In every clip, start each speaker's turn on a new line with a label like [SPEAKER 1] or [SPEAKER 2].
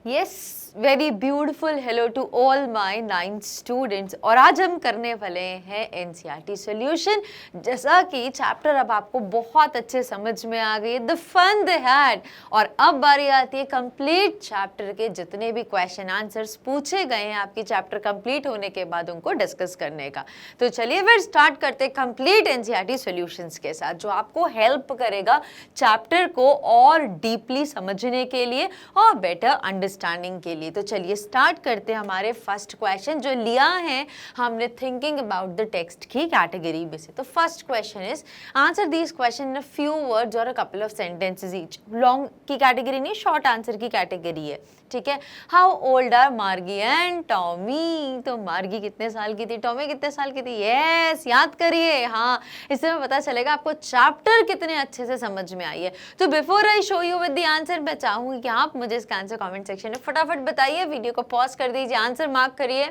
[SPEAKER 1] Yes, very beautiful hello to all my 9th students. और आज हम करने वाले हैं एनसीईआरटी सॉल्यूशन। जैसा कि चैप्टर अब आपको बहुत अच्छे समझ में आ गई, द फन दे हैड, और अब बारी आती है कंप्लीट चैप्टर के जितने भी क्वेश्चन आंसर्स पूछे गए हैं आपकी चैप्टर कंप्लीट होने के बाद उनको डिस्कस करने का। तो चलिए फिर स्टार्ट करते हैं कंप्लीट एनसीईआरटी सॉल्यूशंस के साथ, जो आपको हेल्प करेगा चैप्टर को और डीपली समझने के लिए और बेटर अंडरस्टैंडिंग के लिए। तो चलिए स्टार्ट करते हैं हमारे फर्स्ट क्वेश्चन जो लिया है हमने थिंकिंग अबाउट द टेक्स्ट की कैटेगरी में से। तो first question is answer this question in a few words और a couple of sentences each. Long की कैटेगरी नहीं, शॉर्ट आंसर की कैटेगरी है, ठीक है। How old are Margie and Tommy. तो मार्गी कितने साल की थी, टॉमी कितने साल की थी? यस, याद करिए। हाँ, इससे पता चलेगा आपको चैप्टर कितने अच्छे से समझ में आई है। तो before I show you with the answer, मैं चाहूंगी कि आप मुझे इसका आंसर कमेंट सेक्शन में फटाफट बताइए। वीडियो को पॉज कर दीजिए, आंसर मार्क करिए,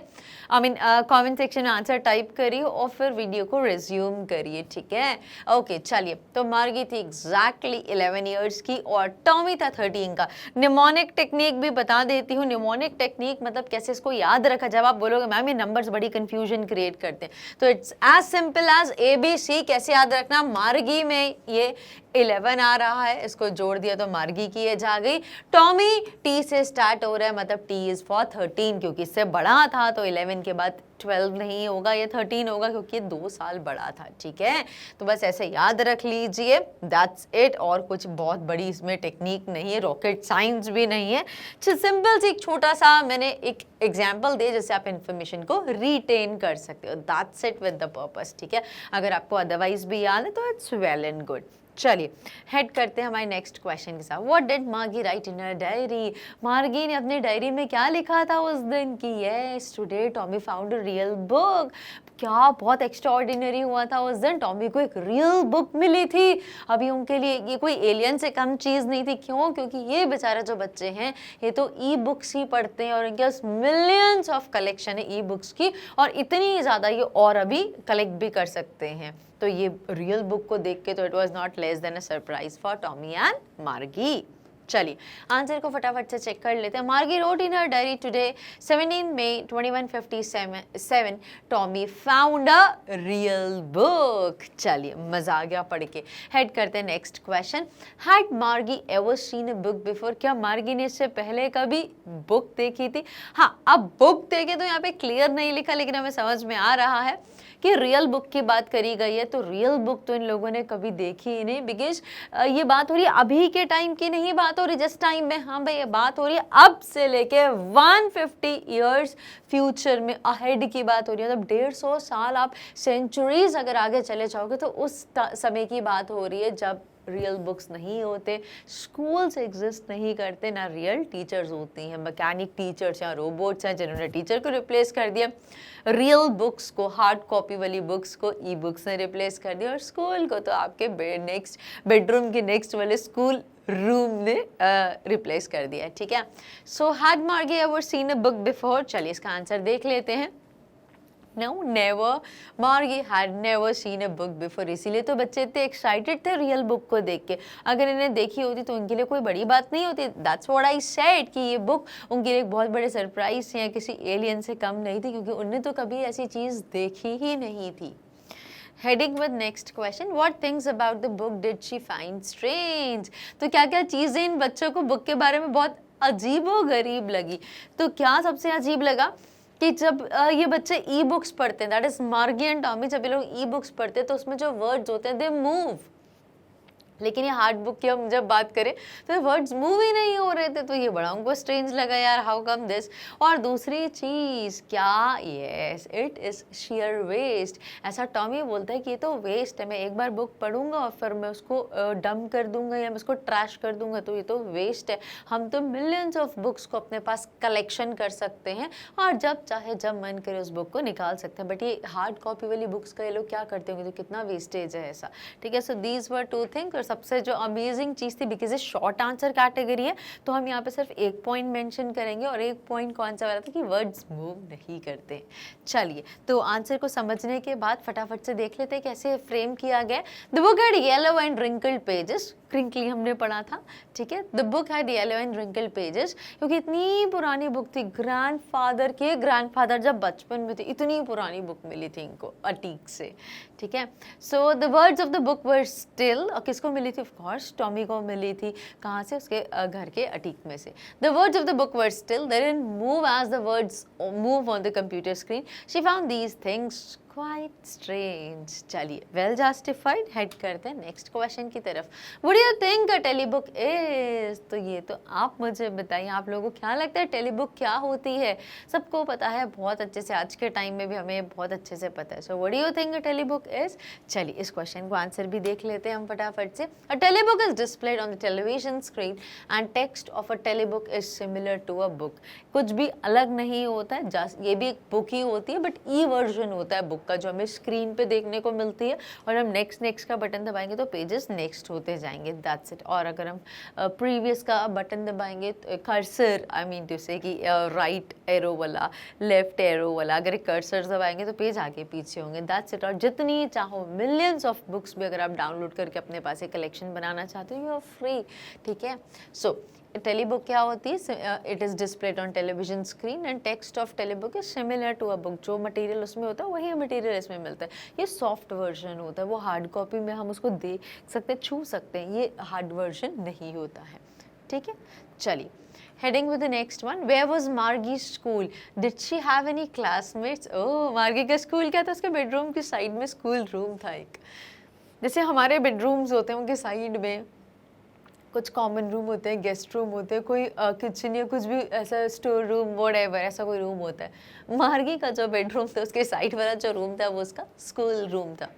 [SPEAKER 1] कमेंट सेक्शन में आंसर टाइप करिए और फिर वीडियो को रिज्यूम करिए, ठीक है। ओके, चलिए। तो मार्गी थी एग्जैक्टली 11 ईयर्स की और टॉमी था 13 का। निमोनिक टेक्निक भी बता देती हूँ। निमोनिक टेक्निक मतलब कैसे इसको याद रखा। जब आप बोलोगे मैम ये नंबर्स बड़ी कंफ्यूजन क्रिएट करते हैं, तो it's as simple as ABC। कैसे याद रखना, मार्गी में ये 11 आ रहा है, इसको जोड़ दिया तो मार्गी की एज आ गई। टॉमी T से स्टार्ट हो रहा है, मतलब T इज फॉर 13, क्योंकि इससे बड़ा था तो 11 के बाद 12 नहीं होगा, ये 13 होगा क्योंकि ये 2 साल बड़ा था, ठीक है। तो बस ऐसे याद रख लीजिए, दैट्स इट। और कुछ बहुत बड़ी इसमें टेक्निक नहीं है, रॉकेट साइंस भी नहीं है। सिंपल सी एक छोटा सा मैंने एक एग्जाम्पल दे जिससे आप इन्फॉर्मेशन को रिटेन कर सकते हो, that's it with the purpose, ठीक है। अगर आपको अदरवाइज भी याद है तो इट्स वेल एंड गुड। चलिए हेड करते हैं हमारे नेक्स्ट क्वेश्चन के साथ। व्हाट डिड मार्गी राइट इन हर डायरी। मार्गी ने अपने डायरी में क्या लिखा था उस दिन की? Yes, today Tommy found a real book. क्या बहुत एक्स्ट्राऑर्डिनरी हुआ था उस दिन, टॉमी को एक रियल बुक मिली थी। अभी उनके लिए ये कोई एलियन से कम चीज़ नहीं थी। क्यों? क्योंकि ये बेचारे जो बच्चे हैं ये तो ई बुक्स ही पढ़ते हैं और इनके पास मिलियंस ऑफ कलेक्शन है ई बुक्स की, और इतनी ज़्यादा ये और अभी कलेक्ट भी कर सकते हैं। तो ये रियल बुक को देख के तो it was not less than a surprise for Tommy and मार्गी। चलिए आंसर को फटाफट से चेक कर लेते हैं। Margie wrote in her diary today 17 May 2157 Tommy found a real book. चलिए मजा आ गया पढ़ के। हेड करते हैं next question. Had Margie ever seen a book before. क्या मार्गी ने इससे पहले कभी बुक देखी थी? हाँ, अब बुक देखे तो यहाँ पे क्लियर नहीं लिखा, लेकिन हमें समझ में आ रहा है कि रियल बुक की बात करी गई है। तो रियल बुक तो इन लोगों ने कभी देखी ही नहीं, बिकॉज ये बात हो रही है अभी के टाइम की नहीं बात हो रही जिस टाइम में, हाँ भाई ये बात हो रही है अब से लेके 150 ईयर्स फ्यूचर में अहेड की बात हो रही है। मतलब 150 साल, आप सेंचुरीज अगर आगे चले जाओगे तो उस समय की बात हो रही है जब रियल बुक्स नहीं होते, स्कूल्स एग्जिस्ट नहीं करते, ना रियल टीचर्स होती हैं। मैकेनिक टीचर्स या रोबोट्स हैं जिन्होंने टीचर को रिप्लेस कर दिया। रियल बुक्स को, हार्ड कॉपी वाली बुक्स को ई बुक्स ने रिप्लेस कर दिया, और स्कूल को तो आपके नेक्स्ट बेडरूम के नेक्स्ट वाले स्कूल रूम ने रिप्लेस कर दिया, ठीक है। So had Margie ever seen a book before. चलिए इसका आंसर देख लेते हैं। No, never. Margie had never seen a book before. इसीलिए तो बच्चे इतने एक्साइटेड थे रियल बुक को देख के। अगर इन्हें देखी होती तो उनके लिए कोई बड़ी बात नहीं होती। That's what I said कि ये बुक उनके लिए एक बहुत बड़े सरप्राइज या किसी एलियन से कम नहीं थी, क्योंकि उन्हें तो कभी ऐसी चीज़ देखी ही नहीं थी। Heading with next question. What things about the book did she find strange? तो क्या क्या चीज़ें इन बच्चों को बुक के बारे में बहुत अजीबो-गरीब लगी? तो क्या सबसे अजीब लगा कि जब ये बच्चे ई बुक्स पढ़ते हैं, दैट इज मार्गी एंड टॉमी, जब ये लोग ई बुक्स पढ़ते हैं तो उसमें जो वर्ड्स होते हैं दे मूव, लेकिन ये हार्ड बुक की हम जब बात करें तो वर्ड्स मूव ही नहीं हो रहे थे। तो ये बड़ा उनको स्ट्रेंज लगा, यार हाउ कम दिस। और दूसरी चीज़ क्या, yes it is sheer waste. ऐसा टॉमी बोलता है कि ये तो वेस्ट है, मैं एक बार बुक पढ़ूंगा और फिर मैं उसको डंप कर दूंगा या मैं उसको ट्रैश कर दूंगा, तो ये तो वेस्ट है। हम तो मिलियंस ऑफ बुक्स को अपने पास कलेक्शन कर सकते हैं और जब चाहे जब मन करे उस बुक को निकाल सकते हैं, बट ये हार्ड कॉपी वाली बुक्स का ये लोग क्या करते होंगे, तो कितना वेस्टेज है ऐसा, ठीक है। So these were two things. और सबसे जो अमेजिंग चीज़ थी, बिकॉज ये शॉर्ट आंसर कैटेगरी है, तो हम यहाँ पे सिर्फ एक पॉइंट मेंशन करेंगे, और एक पॉइंट कौन सा वाला था कि वर्ड्स मूव नहीं करते। चलिए, तो आंसर को समझने के बाद फटाफट से देख लेते हैं कैसे फ्रेम किया गया। The book had yellow and wrinkled pages, crinkly हमने पढ़ा था, ठीक है। The book had yellow and wrinkled pages, क्योंकि इतनी पुरानी बुक थी, ग्रैंडफादर के ग्रैंडफादर जब बचपन में थे, इतनी पुरानी बुक मिली थी इनको अटीक से, ठीक है। So the words of the book were still, किसको मिली थी? ऑफ कोर्स टॉमी को मिली थी। कहाँ से? उसके घर के अटीक में से। The words of the book were still, they didn't move as the words move on the computer screen, she found these things quite strange. चलिए, वेल जस्टिफाइड। हेड करते हैं नेक्स्ट क्वेश्चन की तरफ। What do you think a telebook is? तो ये तो आप मुझे बताइए, आप लोगों को क्या लगता है टेलीबुक क्या होती है? सबको पता है बहुत अच्छे से, आज के टाइम में भी हमें बहुत अच्छे से पता है। So what do you think a telebook is? चलिए, इस क्वेश्चन को आंसर भी देख लेते हैं हम फटाफट से। A telebook is displayed on the television screen and text of a telebook is similar to a book. कुछ भी अलग नहीं होता है, ये भी एक बुक ही होती है, बट ई वर्जन होता है बुक का, जो हमें स्क्रीन पे देखने को मिलती है, और हम नेक्स्ट का बटन दबाएंगे तो पेजेस नेक्स्ट होते जाएंगे, दैट्स इट। और अगर हम प्रीवियस का बटन दबाएंगे, कर्सर, आई मीन टू से कि राइट एरो वाला, लेफ्ट एरो वाला, अगर कर्सर दबाएंगे तो पेज आगे पीछे होंगे, दैट्स इट। और जितनी चाहो मिलियंस ऑफ बुक्स भी अगर आप डाउनलोड करके अपने पास एक कलेक्शन बनाना चाहते हो, यू आर फ्री, ठीक है। सो टेलीबुक क्या होती है? It is displayed on television screen and text of telebook is similar to a book. जो मटेरियल उसमें होता है वही मटेरियल इसमें मिलता है। ये सॉफ्ट वर्जन होता है, वो हार्ड कॉपी में हम उसको देख सकते हैं, छू सकते हैं, ये हार्ड वर्जन नहीं होता है, ठीक है। चलिए, heading with the next one. Where was Margie's school? Did she have any classmates? Oh, मार्गी का स्कूल क्या था? उसके बेडरूम की साइड में स्कूल रूम था एक, जैसे हमारे बेडरूम्स होते हैं उनके साइड में कुछ कॉमन रूम होते हैं, गेस्ट रूम होते हैं, कोई किचन या कुछ भी ऐसा स्टोर रूम व्हाटएवर ऐसा कोई रूम होता है। मार्गी का जो बेडरूम था उसके साइड वाला जो रूम था वो उसका स्कूल रूम था।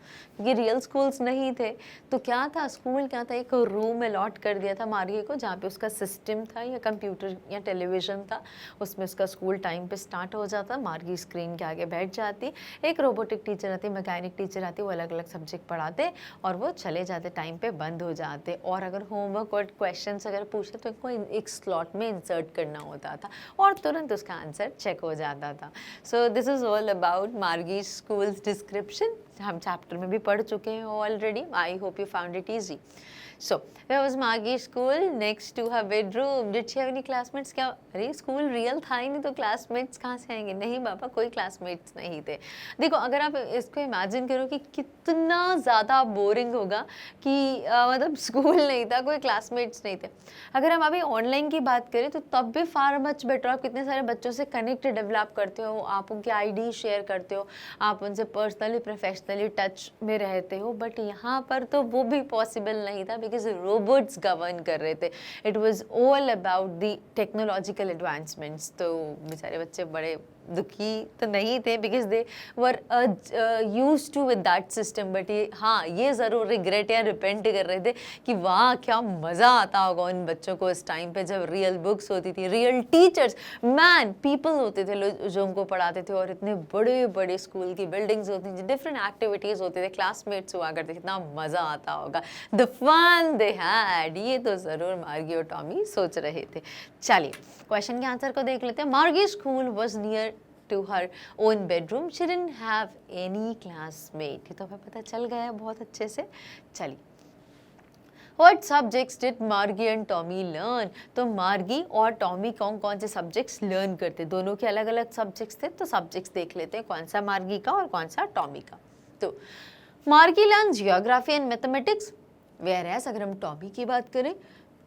[SPEAKER 1] ये रियल स्कूल्स नहीं थे, तो क्या था स्कूल, क्या था, एक रूम अलॉट कर दिया था मार्गी को, जहाँ पे उसका सिस्टम था या कंप्यूटर या टेलीविज़न था, उसमें उसका स्कूल टाइम पे स्टार्ट हो जाता, मार्गी स्क्रीन के आगे बैठ जाती, एक रोबोटिक टीचर आती, मैकेनिक टीचर आती, वो अलग अलग सब्जेक्ट पढ़ाते और वो चले जाते, टाइम पे बंद हो जाते। और अगर होमवर्क और क्वेश्चंस अगर पूछे तो इनको एक स्लॉट में इंसर्ट करना होता था और तुरंत उसका आंसर चेक हो जाता था। So this is all about मार्गी स्कूल्स डिस्क्रिप्शन। हम चैप्टर में भी पढ़ चुके हैं already. I hope you found it easy. So, where was Margie's school? Next to her bedroom. Did she have any classmates? क्या अरे स्कूल रियल था ही नहीं तो क्लासमेट्स कहाँ से आएंगे? नहीं बाबा, कोई क्लासमेट्स नहीं थे। देखो, अगर आप इसको इमेजिन करो कि कितना ज़्यादा बोरिंग होगा कि मतलब स्कूल नहीं था, कोई क्लासमेट्स नहीं थे। अगर हम अभी ऑनलाइन की बात करें तो तब भी फार मच बेटर। आप कितने सारे बच्चों से कनेक्ट डेवलप करते हो, आप उनके आईडी शेयर करते हो, आप उनसे पर्सनली प्रोफेशनली टच में रहते हो, बट यहाँ पर तो वो भी पॉसिबल नहीं था बिकॉज रोबोट्स गवर्न कर रहे थे। It was all about the technological advancements. तो बेचारे बच्चे बड़े दुखी तो नहीं थे because they were use to with that system, but ये हाँ ये ज़रूर रिग्रेट या रिपेंट कर रहे थे कि वाह क्या मज़ा आता होगा उन बच्चों को इस टाइम पे जब रियल बुक्स होती थी, रियल टीचर्स, मैन पीपल होते थे जो उनको पढ़ाते थे, और इतने बड़े बड़े स्कूल की बिल्डिंग्स होती थी, डिफरेंट एक्टिविटीज़ होते थे, क्लासमेट्स हुआ करते, कितना मज़ा आता होगा, द फन दे हैड। ये तो ज़रूर मार्गी और टॉमी सोच रहे थे। चलिए, क्वेश्चन के आंसर को देख लेते हैं। मार्गी school was near to her own bedroom. She didn't have any classmate. ये तो हमें पता चल गया है बहुत अच्छे से। चलिए, What subjects did Margie and Tommy learn? तो मार्गी और टॉमी कौन कौन से सब्जेक्ट्स लर्न करते, दोनों के अलग अलग सब्जेक्ट्स थे, तो सब्जेक्ट्स देख लेते हैं कौन सा मार्गी का और कौन सा टॉमी का। तो मार्गी learn geography and mathematics, whereas अगर हम टॉमी की बात करें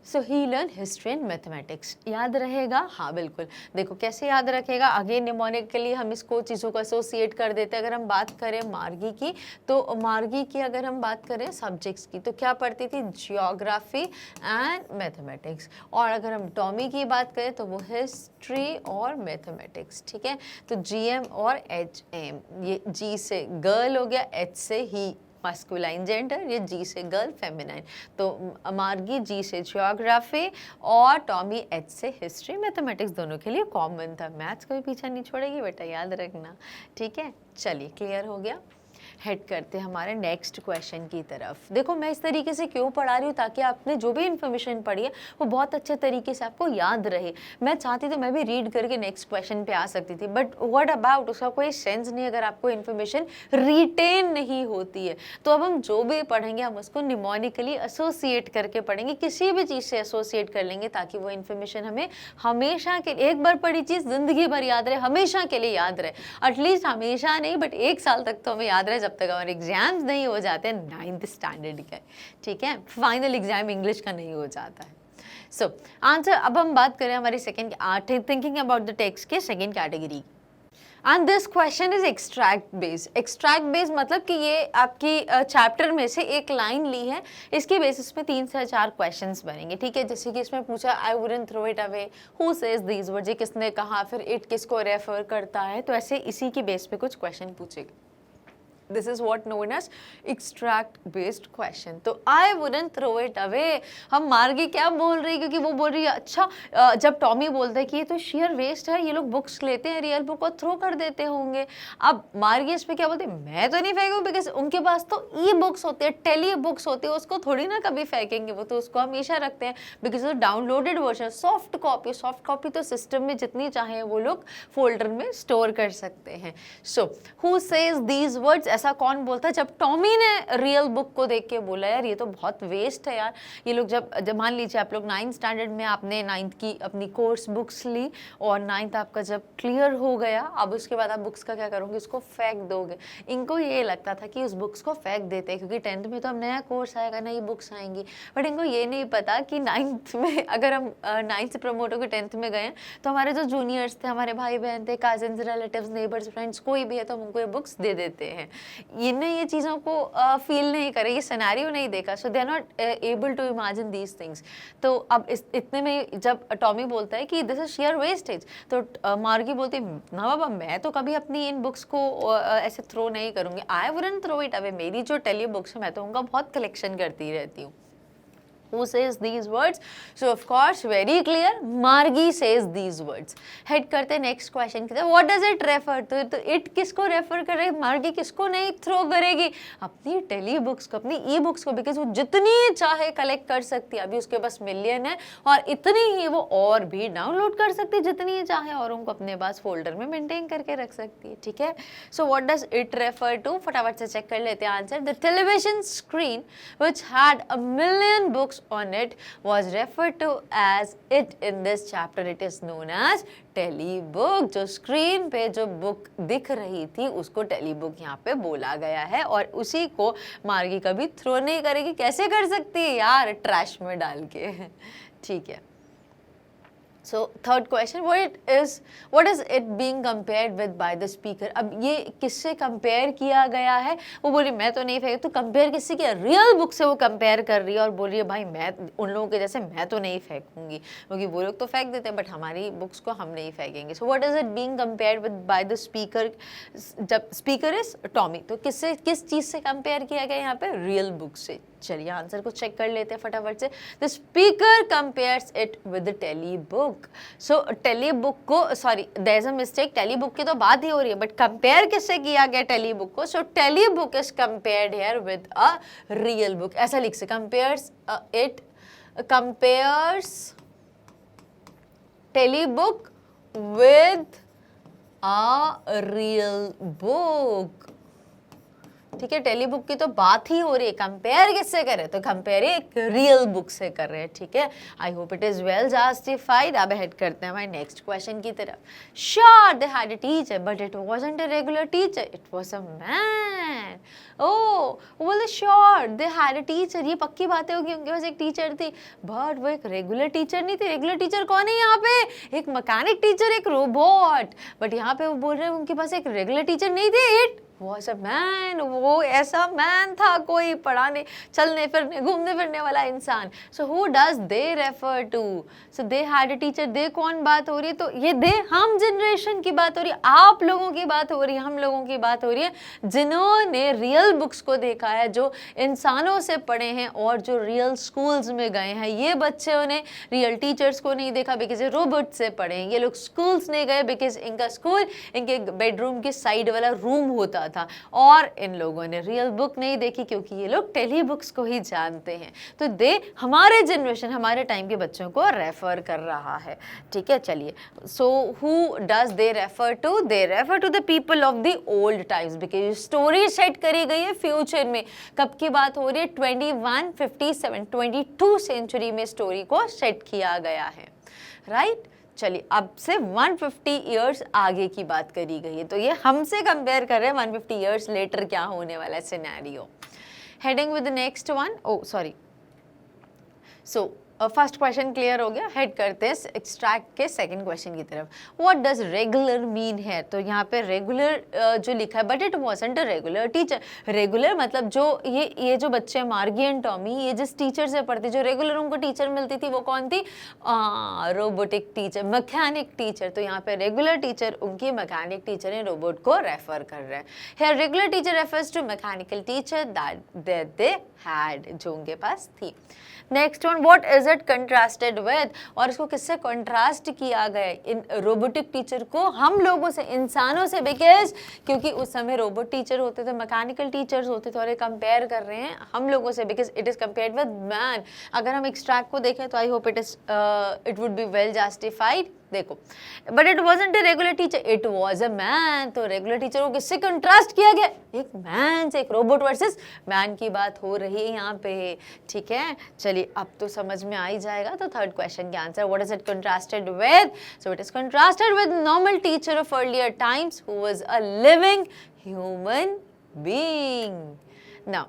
[SPEAKER 1] सो ही लर्न हिस्ट्री एंड मैथमेटिक्स। याद रहेगा? हाँ बिल्कुल। देखो कैसे याद रखेगा, अगेन निमोनिकली हम इसको चीज़ों को एसोसिएट कर देते हैं। अगर हम बात करें मार्गी की, तो मार्गी की अगर हम बात करें सब्जेक्ट्स की, तो क्या पढ़ती थी? Geography and mathematics. और अगर हम टॉमी की बात करें तो वो हिस्ट्री और मैथमेटिक्स, ठीक है। तो GM और HM, ये G से गर्ल हो गया, H से ही मस्कुलाइन जेंडर, ये G से गर्ल फेमिनाइन। तो मार्गी G से जियोग्राफी और टॉमी H से हिस्ट्री मैथमेटिक्स, दोनों के लिए कॉमन था। मैथ्स को भी पीछे नहीं छोड़ेगी बेटा, याद रखना, ठीक है। चलिए, क्लियर हो गया। हेड करते हैं हमारे नेक्स्ट क्वेश्चन की तरफ। देखो मैं इस तरीके से क्यों पढ़ा रही हूँ, ताकि आपने जो भी इन्फॉर्मेशन पढ़ी है वो बहुत अच्छे तरीके से आपको याद रहे। मैं चाहती तो मैं भी रीड करके नेक्स्ट क्वेश्चन पे आ सकती थी, बट व्हाट अबाउट, उसका कोई सेंस नहीं अगर आपको इन्फॉर्मेशन रिटेन नहीं होती है। तो अब हम जो भी पढ़ेंगे हम उसको निमोनिकली एसोसिएट करके पढ़ेंगे, किसी भी चीज़ से एसोसिएट कर लेंगे, ताकि वो इन्फॉर्मेशन हमें हमेशा के लिए, एक बार पढ़ी चीज़ जिंदगी भर याद रहे, हमेशा के लिए याद रहे। एटलीस्ट हमेशा नहीं बट 1 साल तक तो हमें याद रहे, जब तक हमारे एग्जाम्स नहीं हो जाते हैं 9th स्टैंडर्ड के, ठीक है, फाइनल एग्जाम इंग्लिश का नहीं हो जाता है। सो आंसर, अब हम बात करें हमारी second thinking about the text के second category. And this question is extract based. Extract based मतलब कि ये आपकी चैप्टर में से एक लाइन ली है, इसके बेसिस पे 3 से 4 क्वेश्चंस बनेंगे, ठीक है। जैसे कि इसमें पूछा I wouldn't throw it away, who says these words, ये किसने कहा, फिर इट किसको रेफर करता है, तो ऐसे इसी की बेस पे कुछ क्वेश्चन पूछेगा। This is what known as extract based question. तो I wouldn't throw it away, हम मार्गी क्या बोल रही है, क्योंकि वो बोल रही है अच्छा जब टॉमी बोलता है कि ये तो शेयर वेस्ट है, ये लोग बुक्स लेते हैं रियल बुक और थ्रो कर देते होंगे। अब मार्गी इस पे क्या बोलते हैं, मैं तो नहीं फेंकूँ, बिकॉज उनके पास तो ई बुक्स होते हैं, टेली बुक्स होते हैं, उसको थोड़ी ना कभी फेंकेंगे, वो तो उसको हमेशा रखते हैं, बिकॉज वो डाउनलोडेड वर्जन, सॉफ्ट कॉपी तो सिस्टम में जितनी चाहे वो लोग फोल्डर में स्टोर कर सकते हैं। So who says these words, ऐसा कौन बोलता है, जब टॉमी ने रियल बुक को देख के बोला यार ये तो बहुत वेस्ट है यार, ये लोग जब मान लीजिए आप लोग 9th स्टैंडर्ड में आपने 9th की अपनी कोर्स बुक्स ली और 9th आपका जब क्लियर हो गया, अब उसके बाद आप बुक्स का क्या करोगे, उसको फेंक दोगे। इनको ये लगता था कि उस बुक्स को फेंक देते हैं, क्योंकि 10th में तो हम नया कोर्स आएगा, नई बुक्स आएंगी, बट इनको ये नहीं पता कि 9th में अगर हम 9th से प्रमोट होकर 10th में गए तो हमारे जो जूनियर्स थे, हमारे भाई बहन थे, कजिन्स, रिलेटिव्स, नेबर्स, फ्रेंड्स, कोई भी है तो हम उनको ये बुक्स दे देते हैं। ये चीज़ों को फील नहीं करे, ये सिनेरियो नहीं देखा, so they are not able to imagine these things. तो अब इतने में जब टॉमी बोलता है कि दिस इज शेयर वेस्टेज, तो मार्गी बोलती है ना बाबा मैं तो कभी अपनी इन बुक्स को ऐसे थ्रो नहीं करूँगी, I wouldn't throw it away, मेरी जो टेली बुक्स है मैं तो उनका बहुत कलेक्शन करती रहती हूँ। Who says these words? So of course very clear, Margi says these words. Head करते नेक्स्ट क्वेश्चन की तरफ। What does it refer to? तो it किसको रेफर करेगी, मार्गी किसको नहीं थ्रो करेगी, अपनी टेली बुक्स को, अपनी ई बुक्स को, बिकॉज वो जितनी चाहे कलेक्ट कर सकती है, अभी उसके पास मिलियन है और इतनी ही वो और भी डाउनलोड कर सकती है जितनी चाहे, और उनको अपने पास फोल्डर में मेंटेन करके रख सकती है, ठीक है। So what does it refer to, फटाफट से चेक कर लेते हैं answer. The television screen which had a million books on it was referred to as it in this chapter. It is known as टेलीबुक। जो स्क्रीन पे जो book दिख रही थी उसको टेलीबुक यहाँ पे बोला गया है, और उसी को मार्गी कभी थ्रो नहीं करेगी। कैसे कर सकती है यार, ट्रैश में डाल के, ठीक है। So third question, what is it being compared with by the speaker? अब ये किससे कंपेयर किया गया है, वो बोली मैं तो नहीं फेंक, तो कंपेयर किससे किया, रियल बुक से वो कंपेयर कर रही है और बोल रही है भाई मैं उन लोगों के जैसे मैं तो नहीं फेंकूंगी, क्योंकि वो लोग तो फेंक देते हैं बट हमारी बुक्स को हम नहीं फेंकेंगे। So what is it being compared with by the speaker, जब स्पीकर इज टॉमी, तो किस चीज़ से कंपेयर किया गया यहाँ पे, रियल बुक से। चलिए आंसर को चेक कर लेते हैं फटाफट से। The speaker compares it with the telebook. So telebook को, sorry there is a mistake, telebook की तो बात ही हो रही है, बट कंपेयर किससे किया गया टेली बुक को, so telebook is compared here with a real book. ऐसा लिख से, compares it, compares telebook with a real book, ठीक है। टेली बुक की तो बात ही हो रही है, कंपेयर किससे कर रहे हैं, तो कंपेयर एक रियल बुक से कर रहे हैं, ठीक है। I hope it is well justified. अब हेड करते हैं हमारे नेक्स्ट क्वेश्चन की तरफ। Sure they had a teacher but it wasn't a regular teacher, it was a man. ओ बोले sure they had a teacher, ये पक्की बातें होगी उनके पास एक टीचर थी, बट वो एक रेगुलर टीचर नहीं थी। रेगुलर टीचर कौन है यहाँ पे, एक मैकेनिक टीचर, एक रोबोट, बट यहाँ पे वो बोल रहे हैं उनके पास एक रेगुलर टीचर नहीं थे, इट was a man, वो ऐसा मैन था, कोई पढ़ाने चलने फिरने घूमने फिरने वाला इंसान। So who does they refer to, so they had a teacher, they कौन बात हो रही है, तो ये दे हम जनरेशन की बात हो रही है, आप लोगों की बात हो रही है, हम लोगों की बात हो रही है जिन्होंने रियल बुक्स को देखा है, जो इंसानों से पढ़े हैं और जो रियल स्कूल्स में गए हैं। ये बच्चों ने रियल टीचर्स को नहीं देखा बिकॉज ये रोबोट से पढ़े हैं। ये लोग स्कूल्स नहीं गए बिकॉज इनका स्कूल इनके बेडरूम के साइड वाला रूम होता था, और इन लोगों ने रियल बुक नहीं देखी क्योंकि ये लोग टेली बुक्स को ही जानते हैं। तो दे हमारे जनरेशन, हमारे टाइम के बच्चों को रेफर कर रहा है, ठीक है। चलिए, so who does they refer to? They refer to the people of the old times, because story set करी गई है फ्यूचर में। कब की बात हो रही है? 2157 22 सेंचुरी में स्टोरी को सेट किया गया है, राइट। चलिए, अब से 150 ईयर्स आगे की बात करी गई है, तो ये हमसे कंपेयर कर रहे हैं 150 ईयर्स लेटर क्या होने वाला है scenario. Heading with the next one, oh sorry, so first question clear हो गया। हेड करते हैं एक्सट्रैक्ट के सेकंड क्वेश्चन की तरफ। व्हाट डज रेगुलर मीन है? तो यहाँ पे रेगुलर जो लिखा है, but it wasn't a regular teacher. Regular मतलब जो ये जो बच्चे मार्गी एंड टॉमी, ये जिस टीचर से पढ़ते, जो रेगुलर उनको टीचर मिलती थी, वो कौन थी? Robotic teacher, mechanic teacher. तो यहाँ पे रेगुलर टीचर उनकी मैकेनिक टीचर ने रोबोट को रेफर कर रहे हैं। Here regular teacher refers to mechanical teacher that they had, जो उनके पास थी। Next one, what is it contrasted with? और इसको किससे कंट्रास्ट किया गया? इन रोबोटिक टीचर को हम लोगों से, इंसानों से, बिकॉज क्योंकि उस समय रोबोट टीचर होते थे, मैकेनिकल टीचर्स होते थे, और ये कंपेयर कर रहे हैं हम लोगों से, because it is compared with man. अगर हम एक्सट्रैक्ट को देखें तो I hope it would be well justified. देखो, but it wasn't a regular teacher, it was a man. तो रेगुलर टीचर को किससे कंट्रास्ट किया गया? एक मैन से, एक रोबोट वर्सेस मैन की बात हो रही है यहाँ पे, ठीक है। चलिए, अब तो समझ में आ ही जाएगा। तो थर्ड क्वेश्चन के answer, what is it contrasted with? So it is contrasted with normal teacher of earlier times who was a living human being. Now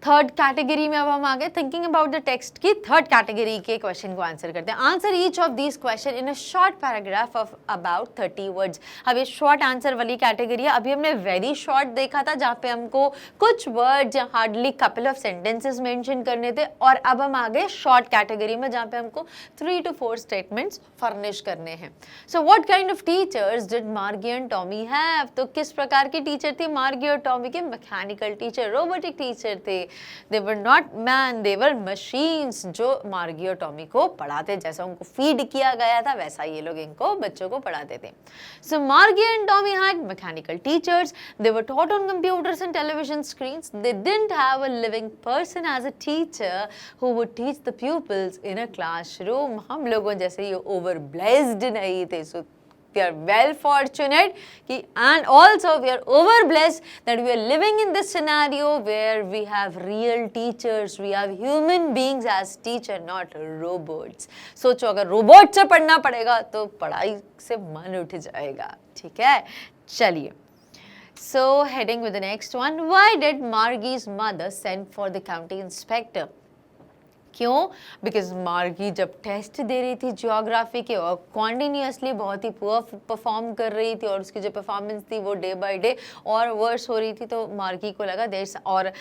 [SPEAKER 1] third category में अब हम आ गए, थिंकिंग अबाउट द टेक्स्ट की third category के question को answer करते हैं। Answer each of these question in a short paragraph of about 30 words. अब ये शॉर्ट आंसर वाली कैटेगरी है। अभी हमने वेरी शॉर्ट देखा था, जहाँ पे हमको कुछ वर्ड्स या hardly couple of sentences mention करने थे, और अब हम आ गए शॉर्ट कैटेगरी में, जहाँ पे हमको 3 to 4 स्टेटमेंट्स फर्निश करने हैं। So what kind of teachers did मार्गी एंड टॉमी हैव? तो किस प्रकार की टीचर थी मार्गी और टॉमी के? मैकेनिकल टीचर, रोबोटिक टीचर थे। They were not man, they were machines, जो मार्गी और टॉमी को पढ़ाते, जैसा उनको फीड किया गया था वैसा ये लोग इनको बच्चों को पढ़ाते थे। So Margie and Tommy had mechanical teachers. They were taught on computers and television screens. They didn't have a living person as a teacher who would teach the pupils in a classroom. हम लोगों जैसे ये overblessed नहीं थे। So we are well fortunate and also we are overblessed that we are living in this scenario where we have real teachers, we have human beings as teacher, not robots. सोचो, अगर robot से पढ़ना पड़ेगा तो पढ़ाई से मन उठ जाएगा, ठीक है। चलिए, so heading with the next one, why did Margie's mother send for the county inspector? क्यों? बिकॉज मार्गी जब टेस्ट दे रही थी ज्योग्राफी के, और कॉन्टिन्यूसली बहुत ही पुअर परफॉर्म कर रही थी, और उसकी जो परफॉर्मेंस थी वो डे बाय डे और वर्स हो रही थी, तो मार्गी को लगा देर, और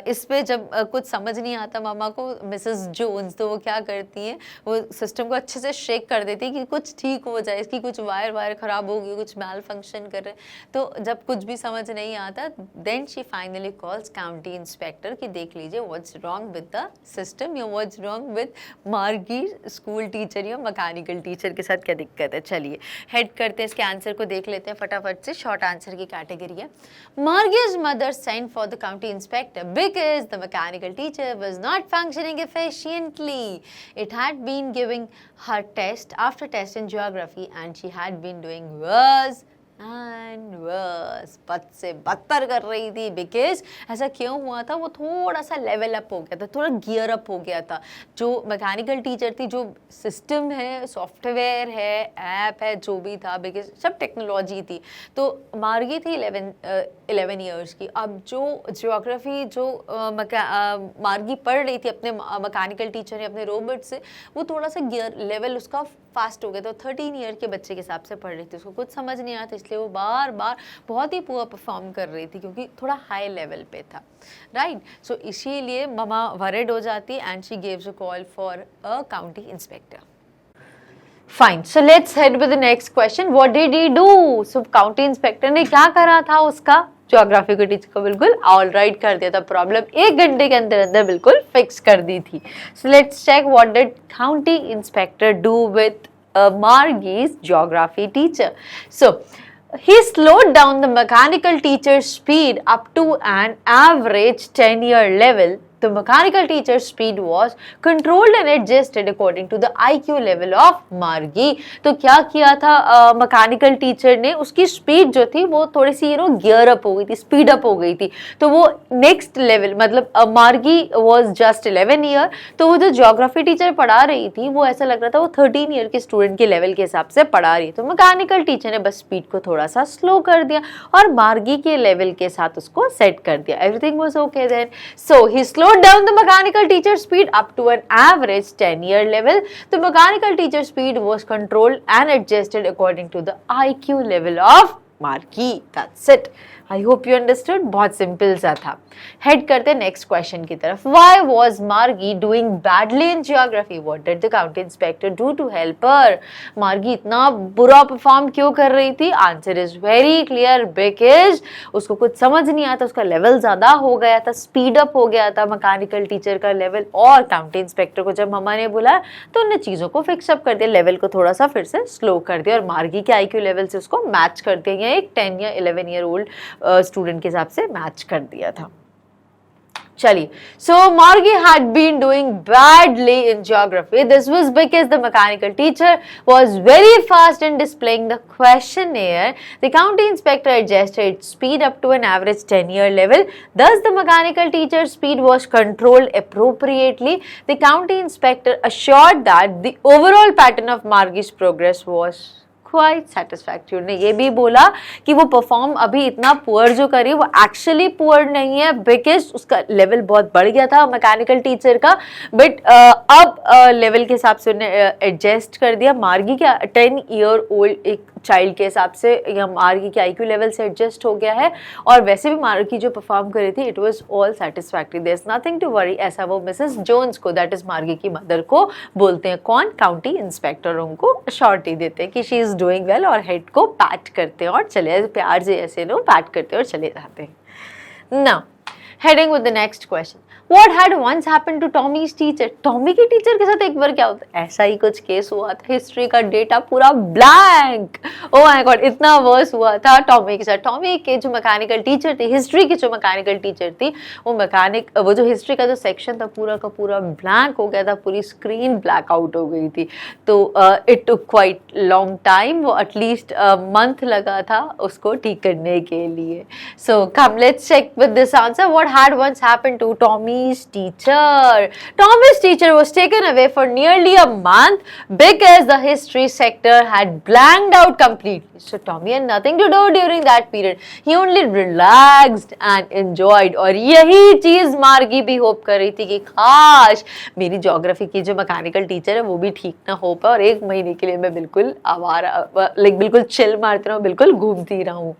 [SPEAKER 1] इस पे जब कुछ समझ नहीं आता मामा को, मिसेस जोन्स, तो वो क्या करती हैं, वो सिस्टम को अच्छे से शेक कर देती है कि कुछ ठीक हो जाए, इसकी कुछ वायर खराब होगी, कुछ मैल फंक्शन कर रहे। तो जब कुछ भी समझ नहीं आता, then she finally calls county inspector कि देख लीजिए what's wrong with the system, या what's wrong with Margie school teacher या मैकेनिकल टीचर के साथ क्या दिक्कत है। चलिए, हेड करते हैं इसके आंसर को, देख लेते हैं फटाफट से। शॉर्ट आंसर की कैटेगरी है, मार्गी's mother sent for the county inspector because the mechanical teacher was not functioning efficiently. It had been giving her test after test in geography and she had been doing worse and worse, बद से बदतर कर रही थी। Because ऐसा क्यों हुआ था, वो थोड़ा सा लेवल अप हो गया था, थोड़ा गियर अप हो गया था। जो मैकेनिकल टीचर थी, जो सिस्टम है, सॉफ्टवेयर है, ऐप है, जो भी था, बिकॉज सब टेक्नोलॉजी थी। तो मार्गी थी 11 ईयर्स की। अब जो ज्योग्राफी जो मार्गी पढ़ रही थी अपने मैकेनिकल टीचर ने अपने रोबोट से, वो थोड़ा सा गियर लेवल उसका फास्ट हो गया। तो 13 ईयर के बच्चे के हिसाब से पढ़ रही थी, उसको कुछ समझ नहीं आता, इसलिए वो बार बार बहुत ही पुअर परफॉर्म कर रही थी, क्योंकि थोड़ा हाई लेवल पे था, राइट। सो इसीलिए ममा वरिड हो जाती and she gives a call for a county inspector. Fine, so let's head with the next question, what did he do? So county inspector ने क्या करा था, उसका ज्योग्राफी के टीचर को बिल्कुल ऑल राइट कर दिया था, प्रॉब्लम 1 घंटे के अंदर अंदर बिल्कुल फिक्स कर दी थी। So let's check what did county inspector do with Margie's geography teacher. So He slowed down the mechanical teacher's speed up to an average 10-year level. The mechanical teacher's speed was controlled and adjusted according to the IQ level of मार्गी. तो क्या किया था mechanical teacher ने, उसकी speed जो थी वो थोड़ी सी गियर अप हो गई थी, स्पीड अप हो गई थी. तो वो नेक्स्ट लेवल, मतलब मार्गी वॉज जस्ट 11 ईयर, तो वो जो ज्योग्राफी टीचर पढ़ा रही थी वो ऐसा लग रहा था वो 13 ईयर के स्टूडेंट के लेवल के हिसाब से पढ़ा रही है. तो मैकेनिकल टीचर ने बस स्पीड को थोड़ा सा स्लो कर दिया और मार्गी के लेवल के साथ उसको सेट कर दिया. Everything was okay then. So he slow down the mechanical teacher speed up to an average 10-year level. The mechanical teacher speed was controlled and adjusted according to the IQ level of मार्गी. That's it. I hope you understood. बहुत simple सा था. Head करते next question की तरफ. Why was मार्गी doing badly in geography? What did the county inspector do to help her? मार्गी इतना बुरा परफॉर्म क्यों कर रही थी? Answer is very clear, because उसको कुछ समझ नहीं आता, उसका लेवल ज्यादा हो गया था, स्पीड अप हो गया था मैकेनिकल टीचर का लेवल. और काउंटी इंस्पेक्टर को जब मम्मा ने बोला तो उन्होंने चीजों को फिक्स अप कर दिया, लेवल को थोड़ा सा फिर से स्लो कर दिया और मार्गी के IQ लेवल से उसको मैच कर दिया. एक 10 या 11 ईयर ओल्ड स्टूडेंट के हिसाब से मैच कर दिया था. चलिए, so Margie had been doing badly in geography. This was because the mechanical teacher was very fast in displaying the questionnaire. The county inspector adjusted its speed up to an average 10-year level. Thus, the mechanical teacher's speed was controlled appropriately. The county inspector assured that the overall pattern of Margie's progress was quite satisfactory. उन्होंने ये भी बोला कि वो perform अभी इतना poor जो करी वो एक्चुअली पुअर नहीं है, बिकॉज उसका लेवल बहुत बढ़ गया था मैकेनिकल टीचर का. बट अब लेवल के हिसाब से उन्होंने एडजस्ट कर दिया. मार्गी क्या 10 ईयर ओल्ड एक चाइल्ड के हिसाब से या मार्गी के IQ लेवल से एडजस्ट हो गया है. और वैसे भी मार्गी जो परफॉर्म कर रही थी it was all satisfactory, there is nothing to worry. ऐसा वो मिसेस जोन्स को, दैट इज मार्गी की मदर को बोलते हैं. कौन? काउंटी इंस्पेक्टर उनको अश्योरिटी देते हैं कि शी इज डूइंग वेल और हेड को पैट करते हैं और चले, प्यार से ऐसे लोग पैट करते हैं और चले जाते हैं. Now heading with the next question. What had once happened to Tommy's teacher? Tommy के टीचर के साथ एक बार क्या होता है, ऐसा ही कुछ केस हुआ था. हिस्ट्री का डेटा पूरा ब्लैंक. ओह माय गॉड, इतना वर्स हुआ था टॉमी के साथ. टॉमी के जो मैकेनिकल टीचर थी, हिस्ट्री की जो मैकेनिकल टीचर थी, वो जो हिस्ट्री का जो सेक्शन था पूरा का पूरा ब्लैंक हो गया था, पूरी स्क्रीन ब्लैक आउट हो गई थी. तो it took quite long time, वो एटलीस्ट मंथ लगा था उसको ठीक करने के लिए. So come let's check with this answer. What had once happened to Tommy's teacher? Tommy's teacher was taken away for nearly a month because the history sector had blanked out completely. So Tommy had nothing to do during that period. He only relaxed and enjoyed. और यही चीज मार्गी भी hope कर रही थी कि काश मेरी ज्योग्राफी की जो मैकेनिकल टीचर है वो भी ठीक ना हो पाए और 1 महीने के लिए मैं बिल्कुल आवारा, लाइक बिल्कुल चिल मारती रहूं, बिल्कुल घूमती रहूं.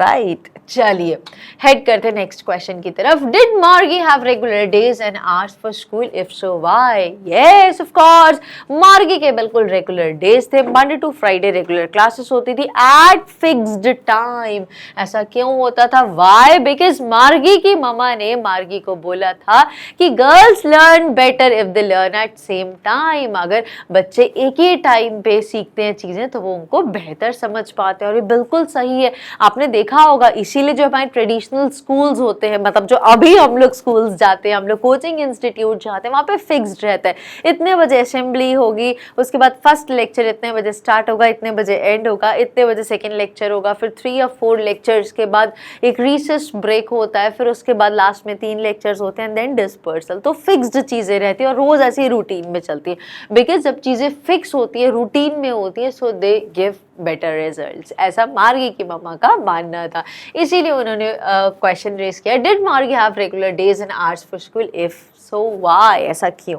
[SPEAKER 1] राइट, चलिए हेड करते नेक्स्ट क्वेश्चन की तरफ. Did Margie have regular days and hours for school? If so, why? Yes, of course. Margie के बिल्कुल regular days थे. Monday to Friday regular classes होती थी at fixed time. ऐसा क्यों होता था? Why? Because Margie की मम्मा ने मार्गी को बोला था कि girls learn better if they learn at same time. अगर बच्चे एक ही टाइम पे सीखते हैं चीजें तो वो उनको बेहतर समझ पाते हैं. और ये बिल्कुल सही है. आपने देखा होगा इसीलिए जो हमारे ट्रेडिशनल स्कूल्स होते हैं, मतलब जो अभी हम लोग स्कूल्स जाते हैं, हम लोग कोचिंग इंस्टीट्यूट जाते हैं, वहाँ पे फिक्स्ड रहता है इतने बजे असेंबली होगी, उसके बाद फर्स्ट लेक्चर इतने बजे स्टार्ट होगा, इतने बजे एंड होगा, इतने बजे सेकंड लेक्चर होगा, फिर 3 या 4 लेक्चर्स के बाद एक रिसेस ब्रेक होता है, फिर उसके बाद लास्ट में 3 लेक्चर्स होते हैं, देन डिस्पर्सल. तो फिक्स्ड चीज़ें रहती है और रोज़ ऐसी रूटीन में चलती है. बिकॉज जब चीज़ें फिक्स होती है, रूटीन में होती है, सो दे गिव बेटर रिजल्ट्स. ऐसा मार्गी की मम्मा का मानना था. इसीलिए उन्होंने क्वेश्चन रेज किया, डिड मार्गी have regular days and hours for school? If so why? ऐसा क्यों?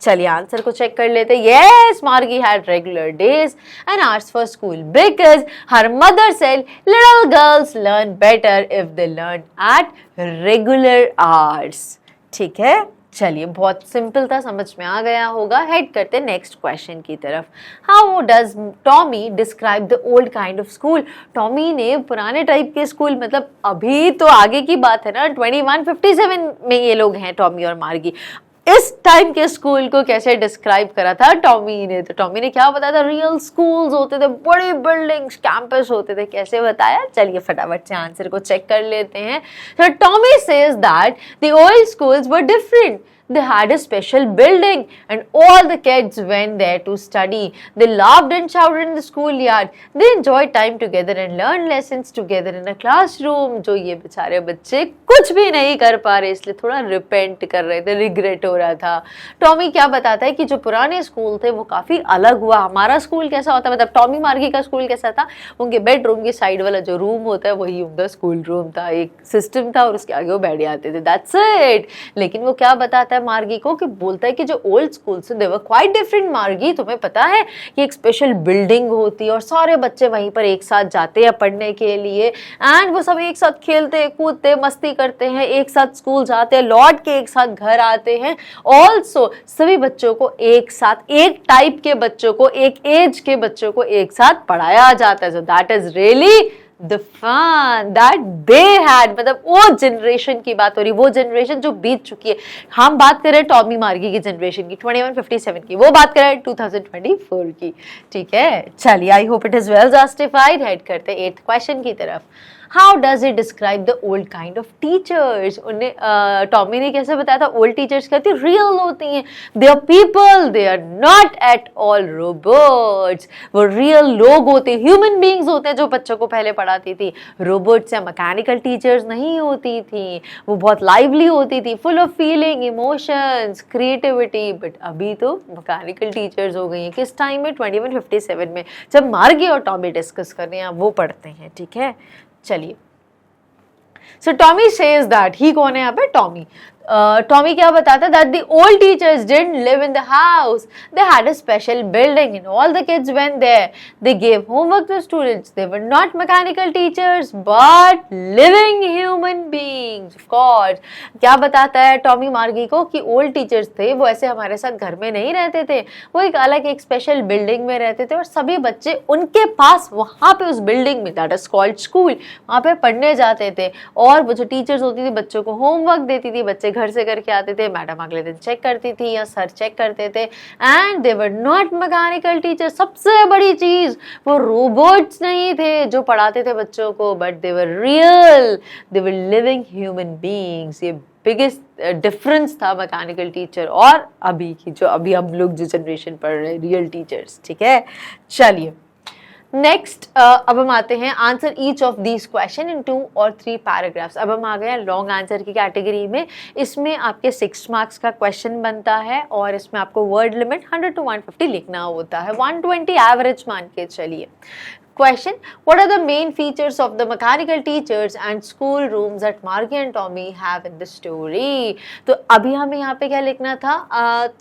[SPEAKER 1] चलिए आंसर को चेक कर लेते. यस, मार्गी had regular days and hours for school because her mother said little girls learn better if they learn at regular hours. ठीक है, चलिए बहुत सिंपल था, समझ में आ गया होगा. हेड करते नेक्स्ट क्वेश्चन की तरफ. How does Tommy describe the old kind of school? Tommy ने पुराने टाइप के स्कूल, मतलब अभी तो आगे की बात है ना, 2157 में ये लोग हैं टॉमी और मार्गी. इस टाइम के स्कूल को कैसे डिस्क्राइब करा था टॉमी ने? तो टॉमी ने क्या बताया था? रियल स्कूल्स होते थे, बड़ी बिल्डिंग्स, कैंपस होते थे। कैसे बताया? चलिए फटाफट से आंसर को चेक कर लेते हैं। तो Tommy says that the old schools were different. They had a special building and all the kids went there to study. They laughed and shouted in the schoolyard. They enjoyed time together and learned lessons together in a classroom. जो ये बेचारे बच्चे कुछ भी नहीं कर पा रहे, इसलिए थोड़ा रिपेंट कर रहे थे, रिग्रेट हो रहा था। टॉमी क्या बताता है कि जो पुराने स्कूल थे वो काफ़ी अलग हुआ। हमारा स्कूल कैसा होता है, मतलब टॉमी मार्गी का स्कूल कैसा था? उनके बेडरूम की साइड वाला जो रूम होता है वही उनका स्कूल रूम था, एक सिस्टम था और उसके आगे वो बैठ जाते थे, दैट्स इट। लेकिन वो क्या बताता है मार्गी को, कि बोलता है कि जो ओल्ड स्कूल से दे वर क्वाइट डिफरेंट मार्गी। तुम्हें पता है कि एक स्पेशल बिल्डिंग होती है और सारे बच्चे वहीं पर एक साथ जाते हैं पढ़ने के लिए, एंड वो सब एक साथ खेलते कूदते मस्ती करते हैं, एक साथ स्कूल जाते हैं, लौट के एक साथ घर आते हैं। ऑल्सो सभी बच्चों को एक साथ, एक टाइप के बच्चों को, एक एज के बच्चों को एक साथ पढ़ाया जाता है। So that is really the fun that they had, मतलब वो जनरेशन की बात हो रही, वो जनरेशन जो बीत चुकी है। हम बात कर रहे हैं टॉमी मार्गी की जनरेशन की, 2157 की, वो बात कर रहे हैं 2024 की, ठीक है। चलिए, आई hope it is well justified. Head करते हैं 8th क्वेश्चन की तरफ। How does it describe the old kind of teachers? उन्हें टॉमी ने कैसे बताया था? ओल्ड टीचर्स कहती रियल होती हैं, they are people, they are not at all robots. वो रियल लोग होते, ह्यूमन बींग्स होते हैं जो बच्चों को पहले पढ़ाती थी। रोबोट्स या मैकेनिकल टीचर्स नहीं होती थी, वो बहुत लाइवली होती थी, full of feeling, emotions, creativity. But अभी तो मैकेनिकल टीचर्स हो गई हैं। किस टाइम में? 2157 में, जब मार्गी और टॉमी डिस्कस कर रहे हैं, वो पढ़ते हैं, ठीक है। चलिए, so Tommy says that, he कौन है यहाँ पे? टॉमी। टॉमी क्या बताता है? That the old teachers didn't live in the house, they had a special building and all the kids went there, they gave homework to students, they were not mechanical teachers but living human beings. Of course, क्या बताता है Tommy मार्गी को कि old teachers थे वो ऐसे हमारे साथ घर में नहीं रहते थे, वो एक अलग एक स्पेशल बिल्डिंग में रहते थे और सभी बच्चे उनके पास वहाँ पे उस बिल्डिंग में, दैट इज कॉल्ड स्कूल, वहाँ पे पढ़ने जाते थे। और वो जो टीचर्स होती थी बच्चों को होमवर्क देती थी, बच्चे घर से करके आते थे, मैडम अगले दिन चेक करती थी या सर चेक करते थे, and they were not mechanical teacher. सबसे बड़ी चीज, वो रोबोट्स नहीं थे जो पढ़ाते थे बच्चों को, but they were real, they were living human beings. ये बिगेस्ट डिफरेंस था मैकेनिकल टीचर और अभी की, जो अभी हम लोग जो जनरेशन पढ़ रहे हैं, रियल टीचर्स, ठीक है। चलिए नेक्स्ट, अब हम आते हैं answer each of these question in 2 or 3 paragraphs. अब हम आ गए हैं लॉन्ग आंसर की कैटेगरी में। इसमें आपके 6 मार्क्स का क्वेश्चन बनता है और इसमें आपको वर्ड लिमिट 100 to 150 लिखना होता है, 120 एवरेज मान के चलिए। Question: What are the main features of the mechanical teachers and school rooms that Margie and Tommy have in the story? तो अभी हमें यहाँ पे क्या लिखना था?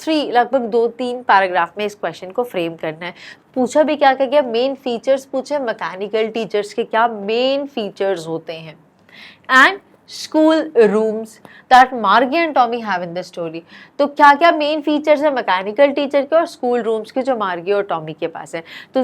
[SPEAKER 1] 3 लगभग 2-3 पैराग्राफ में इस क्वेश्चन को फ्रेम करना है। पूछा भी क्या क्या? मेन फीचर्स पूछे मैकेनिकल टीचर्स के, क्या मेन फीचर्स होते हैं, एंड स्कूल रूम्स दैट मार्गी and Tommy have in the story. तो क्या क्या मेन फीचर्स है मैकेनिकल टीचर के और स्कूल रूम्स के जो मार्गी और टॉमी के पास है? तो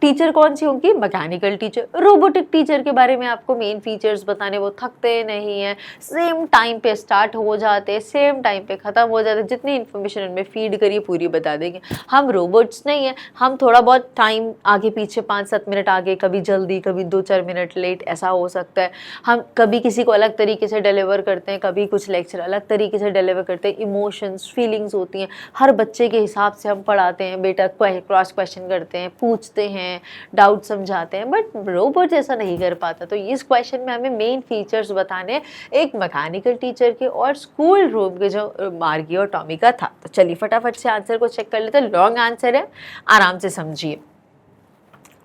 [SPEAKER 1] टीचर कौन सी होंगी? Mechanical teacher. रोबोटिक टीचर के बारे में आपको मेन फीचर्स बताने, वो थकते नहीं हैं, सेम टाइम पे स्टार्ट हो जाते, सेम टाइम पे ख़त्म हो जाते, जितनी इन्फॉर्मेशन उनमें फीड करिए पूरी बता देंगे। हम रोबोट्स नहीं हैं, हम थोड़ा बहुत टाइम आगे पीछे 5-7 मिनट आगे, कभी जल्दी, कभी 2-4 मिनट लेट, ऐसा हो सकता है। हम कभी किसी को अलग तरीके से डिलीवर करते हैं, कभी कुछ लेक्चर अलग तरीके से डिलीवर करते हैं। इमोशंस, फीलिंग्स होती हैं, हर बच्चे के हिसाब से हम पढ़ाते हैं। बेटा क्रॉस क्वेश्चन करते हैं, पूछते हैं, डाउट समझाते हैं, बट रोबोट ऐसा नहीं कर पाता। तो इस क्वेश्चन में हमें मेन फीचर्स बताने एक मैकेनिकल टीचर के और स्कूल रूम के जो मार्गी और टॉमी का था। तो चलिए फटाफट से आंसर को चेक कर लेते हैं। लॉन्ग आंसर है, आराम से समझिए,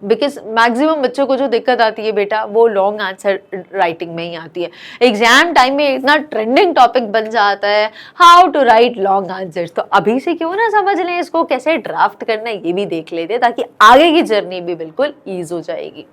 [SPEAKER 1] बिकॉज मैक्सिमम बच्चों को जो दिक्कत आती है बेटा वो लॉन्ग आंसर राइटिंग में ही आती है। एग्जाम टाइम में इतना ट्रेंडिंग टॉपिक बन जाता है how to write long answers. तो अभी से क्यों ना समझ लें इसको, कैसे ड्राफ्ट करना है ये भी देख लेते हैं, ताकि आगे की जर्नी भी बिल्कुल ईज हो जाएगी।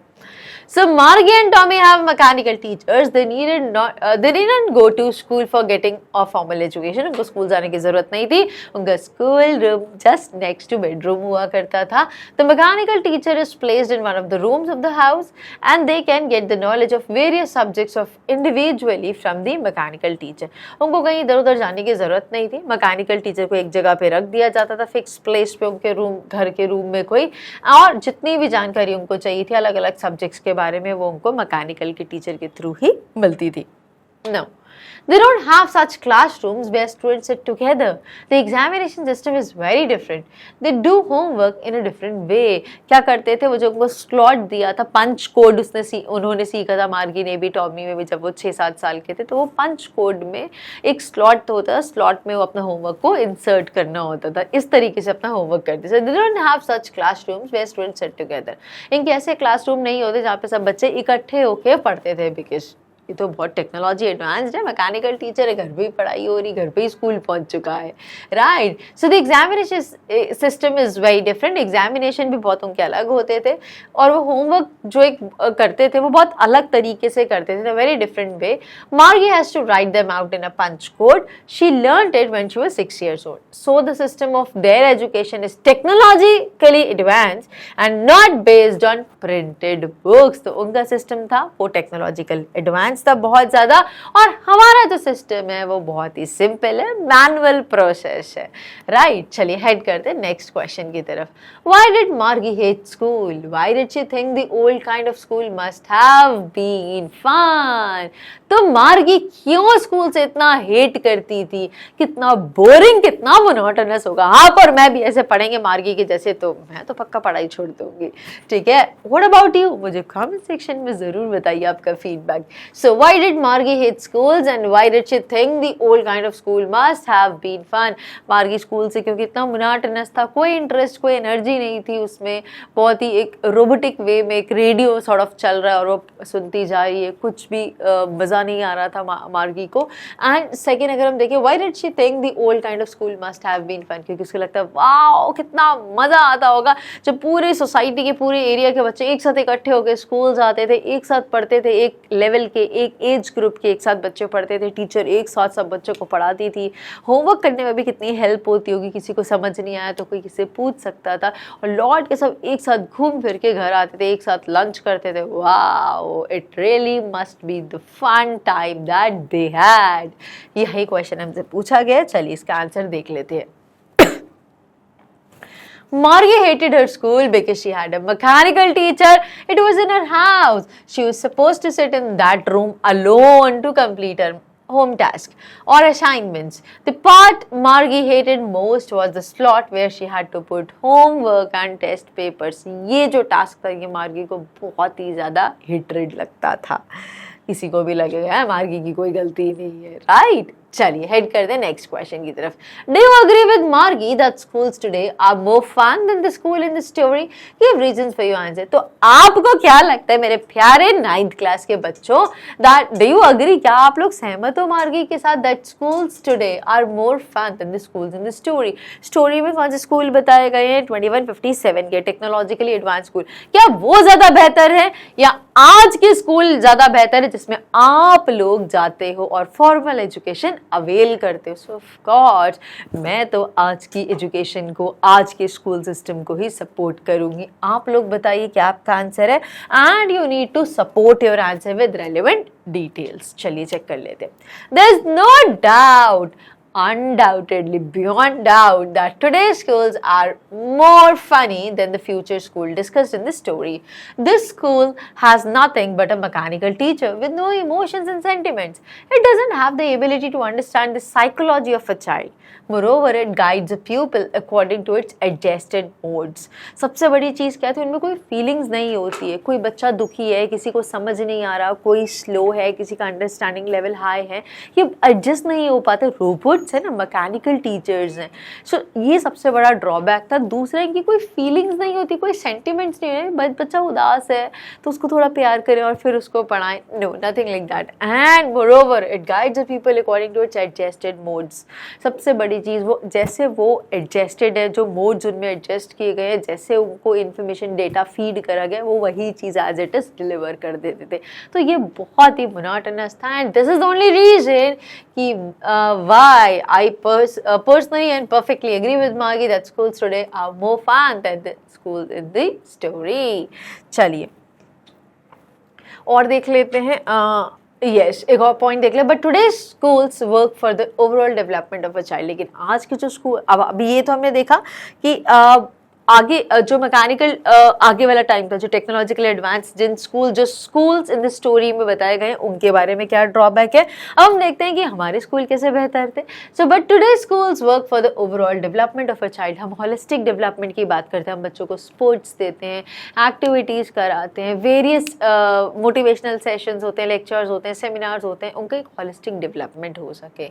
[SPEAKER 1] So Margie and Tommy have mechanical teachers. They didn't go to school for getting a formal education. उनको स्कूल जाने की जरूरत नहीं थी. उनका school room just next to bedroom हुआ करता था. The mechanical teacher is placed in one of the rooms of the house, and they can get the knowledge of various subjects of individually from the mechanical teacher. उनको कहीं इधर उधर जाने की जरूरत नहीं थी. मैकेनिकल टीचर को एक जगह पे रख दिया जाता था, फिक्स प्लेस पे उनके रूम, घर के रूम में कोई, और जितनी भी जानकारी उनको चाहिए थी अलग अलग सब्जेक्ट्स के बारे में वो उनको मैकेनिकल के टीचर के थ्रू ही मिलती थी. No. They don't have such classrooms where students sit together. The examination system is very different. They do homework in a different way. क्या करते थे वो, जो उनको स्लॉट दिया था, पंच कोड उन्होंने सीखा था, मार्गी ने भी, टॉमी में भी, जब वो 6-7 साल के थे, तो वो पंच कोड में एक स्लॉट तो होता था, स्लॉट में वो अपना होमवर्क को इंसर्ट करना होता था. इस तरीके से अपना होमवर्क करते थे. They don't have such classrooms where students sit together. इनके ऐसे क्लासरूम नहीं होते जहाँ पे सब बच्चे इकट्ठे होके पढ़ते थे, बिकॉज ये तो बहुत टेक्नोलॉजी एडवांस्ड है. मैकेनिकल टीचर है, घर पे ही पढ़ाई हो रही, घर पे ही स्कूल पहुंच चुका है, right. So the examination system is very different. Examination भी बहुत उनके अलग होते थे, और वो होमवर्क जो एक करते थे वो बहुत अलग तरीके से करते थे, very different way. Margie has to write them out in a punch code. She learned it when she was 6 years old. So the system of their education is technologically advanced and not based on printed books. तो उनका system था वो technological advance था बहुत ज्यादा, और हमारा जो सिस्टम है वो बहुत ही सिंपल है, मैनुअल प्रोसेस है, राइट. चलिए हेड करते हैं नेक्स्ट क्वेश्चन की तरफ. Why did Margie hate school? Why did she think the old kind of school must have been fun? तो मार्गी क्यों स्कूल से इतना हेट करती थी? कितना बोरिंग, कितना मोनोटोनस होगा. आप और मैं भी ऐसे पढ़ेंगे मार्गी के जैसे तो मैं तो पक्का पढ़ाई छोड़ दूंगी, ठीक है. What about you? मुझे कमेंट सेक्शन में जरूर बताइए आपका feedback. So why did Margie hate schools and why did she think the old kind of school must have been fun? मार्गी स्कूल से क्योंकि इतना मोनोटोनस था, कोई इंटरेस्ट, कोई एनर्जी नहीं थी उसमें, बहुत ही एक रोबोटिक वे में एक रेडियो सॉर्ट ऑफ चल रहा है और वो सुनती जा रही है, कुछ भी मज़ा नहीं आ रहा था मार्गी को. एंड सेकेंड अगर हम देखें, why did she think the old kind of school must have been fun? क्योंकि उसको लगता है वाह कितना मज़ा आता होगा जब पूरे सोसाइटी के, पूरे एरिया के बच्चे एक साथ इकट्ठे होकर स्कूल जाते थे, एक साथ पढ़ते थे, एक लेवल के, एक एज ग्रुप के एक साथ बच्चे पढ़ते थे, टीचर एक साथ सब बच्चों को पढ़ाती थी. होमवर्क करने में भी कितनी हेल्प होती होगी, किसी को समझ नहीं आया तो कोई किसी पूछ सकता था, और लौट के सब एक साथ घूम फिर के घर आते थे, एक साथ लंच करते थे. Wow, it really must be the fun time that they had. यही क्वेश्चन हमसे पूछा गया. चलिए इसका आंसर देख लेते हैं. Margie hated her school because she had a mechanical teacher. It was in her house. She was supposed to sit in that room alone to complete her home task or assignments. The part Margie hated most was the slot where she had to put homework and test papers. ये जो task था ये मार्गी को बहुत ही ज़्यादा hatred लगता था. किसी को भी लगेगा मार्गी की कोई गलती नहीं है, राइट. चलिए हेड करते हैं नेक्स्ट क्वेश्चन की तरफ. Do you agree with Margie that schools today are more fun than the school in the story? Give reasons for your answer. तो आपको क्या लगता है मेरे प्यारे 9th क्लास के बच्चों, दैट डू यू अग्री, क्या आप लोग सहमत हो मार्गी के साथ that schools today are more fun than the schools in the story? Story में कौन से स्कूल बताए गए हैं? 2157 के टेक्नोलॉजिकली एडवांस स्कूल. क्या वो ज्यादा बेहतर है या आज के स्कूल ज्यादा बेहतर है जिसमें आप लोग जाते हो और फॉर्मल एजुकेशन अवेल करते हो? सो ऑफ कोर्स मैं तो आज की एजुकेशन को, आज के स्कूल सिस्टम को ही सपोर्ट करूंगी. आप लोग बताइए क्या आपका आंसर है, and you need to support your answer with relevant details. चलिए चेक कर लेते हैं. There is no doubt, undoubtedly, beyond doubt, that today's schools are more funny than the future school discussed in this story. This school has nothing but a mechanical teacher with no emotions and sentiments. It doesn't have the ability to understand the psychology of a child. Moreover, it guides a pupil according to its adjusted modes. सबसे बड़ी चीज़ क्या है, उनमें कोई feelings नहीं होती है. कोई बच्चा दुखी है, किसी को समझ नहीं आ रहा, कोई स्लो है, किसी का अंडरस्टैंडिंग लेवल हाई है, ये एडजस्ट नहीं हो पाता. रोबोट ब्रूट्स है ना, मैकेनिकल टीचर्स हैं। सो ये सबसे बड़ा ड्रॉबैक था। दूसरा, इनकी कोई फीलिंग्स नहीं होती, कोई सेंटिमेंट्स नहीं है। बच्चा उदास है तो उसको थोड़ा प्यार करें और फिर उसको पढ़ाएं, no, nothing like that. And moreover it guides the people according to its adjusted modes. सबसे बड़ी चीज़ वो जैसे वो एडजस्टेड है, जो मोड्स उनमें एडजस्ट किए गए हैं, जैसे उनको इन्फॉर्मेशन डेटा फीड करा गया, वो वही चीज़ एज इट इज़ डिलीवर कर देते थे। तो ये बहुत ही मोनोटोनस था। And this is the only reason कि why I personally and perfectly agree with मागी that schools today are more fun than the schools in the story. चलिए और देख लेते हैं। यस, एक और पॉइंट देख ले। But today schools work for the overall development of a child. लेकिन आज के जो स्कूल, अब अभी ये तो हमने देखा कि आगे जो मैकेनिकल आगे वाला टाइम था, जो टेक्नोलॉजिकल एडवांस जिन जो स्कूल्स इन द स्टोरी में बताए गए उनके बारे में क्या ड्रॉबैक है। अब हम देखते हैं कि हमारे स्कूल कैसे बेहतर थे। So but today schools work for the overall development of a child. हम होलिस्टिक डेवलपमेंट की बात करते हैं। हम बच्चों को स्पोर्ट्स देते हैं, एक्टिविटीज़ कराते हैं, वेरियस मोटिवेशनल सेशंस होते हैं, लेक्चर्स होते हैं, सेमिनार्स होते हैं, उनका एक होलिस्टिक डेवलपमेंट हो सके।